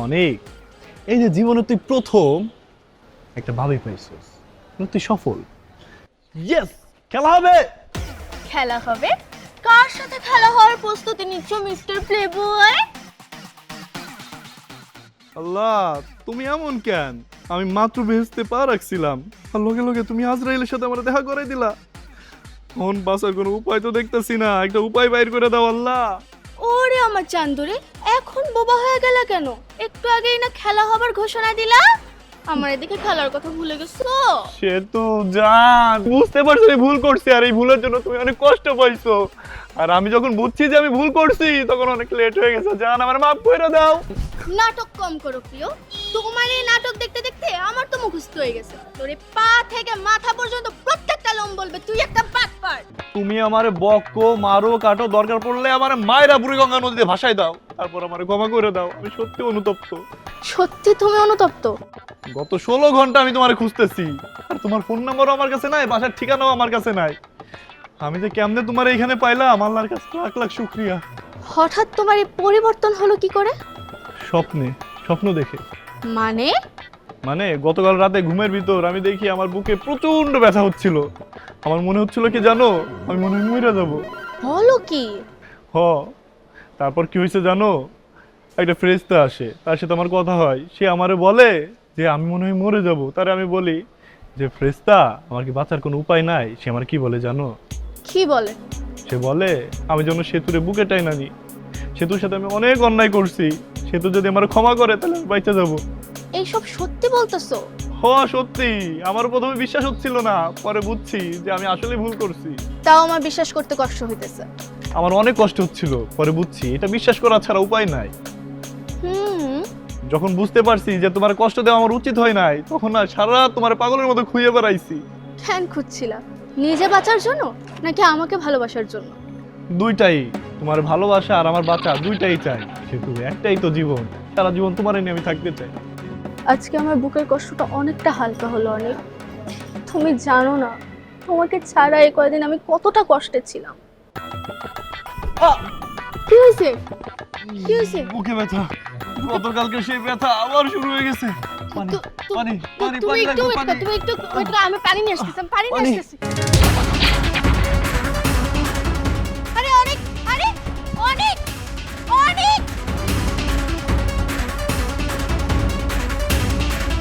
অনেক। এই যে জীবনে তুই প্রথম একটা ভাবি পাইছিস, তুই সফল। ইয়েস, খেলা হবে। খেলা হবে? কার সাথে খেলা হওয়ার প্রস্তুতি নিচ্ছ মিস্টার প্লেবয়? আল্লাহ, তুমি এমন কেন? আমি মাত্র বেহেশতে পা রাখছিলাম আর লগে লগে তুমি আজরাইলের সাথে আমার দেখা করাই দিলা। মন বাঁচার কোনো উপায় তো দেখতেছি না, একটা উপায় বাইর করে দাও আল্লাহ। ওরে আমার চান্দুরে, এখন বোবা হয়ে গেল কেন? একটু আগেই না খেলা হবার ঘোষণা দিলা, আমার এদিকে খেলার কথা ভুলে গেছো। সে তো জান, বুঝতে পারছো আমি ভুল করছি আর এই ভুলের জন্য তুমি অনেক কষ্ট পাইছো। আর আমি যখন বুঝছি যে আমি ভুল করছি তখন অনেক লেট হয়ে গেছে। জান, আমার মাফ করে দাও। নাটক কম করো প্রিয়, তোমার এই নাটক দেখতে দেখতে আমার তো মুখস্থ হয়ে গেছে। তোরে পা থেকে মাথা পর্যন্ত প্রত্যেকটা লোম বলবে তুই একটা বাটপার। তুমি আমারে বকো, মারো, কাটো, দরকার পড়লে আমার মায়েরা বুড়িগঙ্গা নদীতে ভাসাই দাও, তারপর আমারে ক্ষমা করে দাও। আমি সত্যি অনুতপ্ত। সত্যি তুমি অনুতপ্ত? গত 16 ঘন্টা আমি তোমারে খুঁজতেছি, আর তোমার ফোন নাম্বারও আমার কাছে নাই, বাসার ঠিকানাও আমার কাছে নাই। আমি যে কেমনে তোমার এইখানে পাইলাম, আল্লাহর কাছে লাখ লাখ শুকরিয়া। হঠাৎ তোমার এই পরিবর্তন হলো কি করে? স্বপ্ন দেখে। মানে? মানে গতকাল রাতে ঘুমের ভিতর আমি দেখি আমার বুকে প্রচন্ড ব্যথা হচ্ছিল। আমার মনে হচ্ছিল কি জানো, আমি মনে হয় মরে যাবো। বলো কি? হ, তারপর কি হয়েছে জানো, একটা ফেরেশতা আসে, তার সাথে আমার কথা হয়। সে আমারে বলে যে আমি মনে হয় মরে যাব। তারে আমি বলি যে ফেরেশতা, আমার কি বাঁচার কোনো উপায় নাই? সে আমার কি বলে জানো? কি বলে? সে বলে আমি যেন সেতুরে বুকে টাইনা নি। সেতুর সাথে আমি অনেক অন্যায় করছি, সেতু যদি আমার ক্ষমা করে তাহলে আমি বাইচা যাব। এইসব সত্যি বলতেছো? হ, সত্যি। আমার প্রথমে বিশ্বাস হচ্ছিল না, পরে বুঝছি যে আমি আসলে ভুল করছি। তাও আমার বিশ্বাস করতে কষ্ট হইতেছে। আমার অনেক কষ্ট হচ্ছিল, পরে বুঝছি এটা বিশ্বাস করা ছাড়া উপায় নাই। হুম। যখন বুঝতে পারছি যে তোমার কষ্ট দেওয়া আমার উচিত হয় নাই, তখন না সারা রাত তোমার পাগলের মতো খুঁজে বেড়াইছি। কেন খুঁজছিলা? নিজে বাঁচার জন্য নাকি আমাকে ভালোবাসার জন্য? দুইটাই। তোমার ভালোবাসা আর আমার বাঁচা দুইটাই চাই। সেতু একটাই তো জীবন, সারা জীবন তোমার নিয়ে আমি থাকতে চাই। আজকে আমার বুকের কষ্টটা অনেকটা হালকা হলো। অনেক। তুমি জানো না, তোমাকে ছাড়া এই কয়দিন আমি কতটা কষ্টে ছিলাম। কি হয়েছে? কি হয়েছে? বুকে ব্যথা, গতকালকে সেই ব্যথা আবার শুরু হয়ে গেছে। পানি, পানি, পানি, তুমি পানি একটু লাগবে, wait করো, পানি। তুমি একটু wait করো, আমি পানি নিয়ে আসতেছি, আমি পানি নিয়ে পানি। আসতেছি।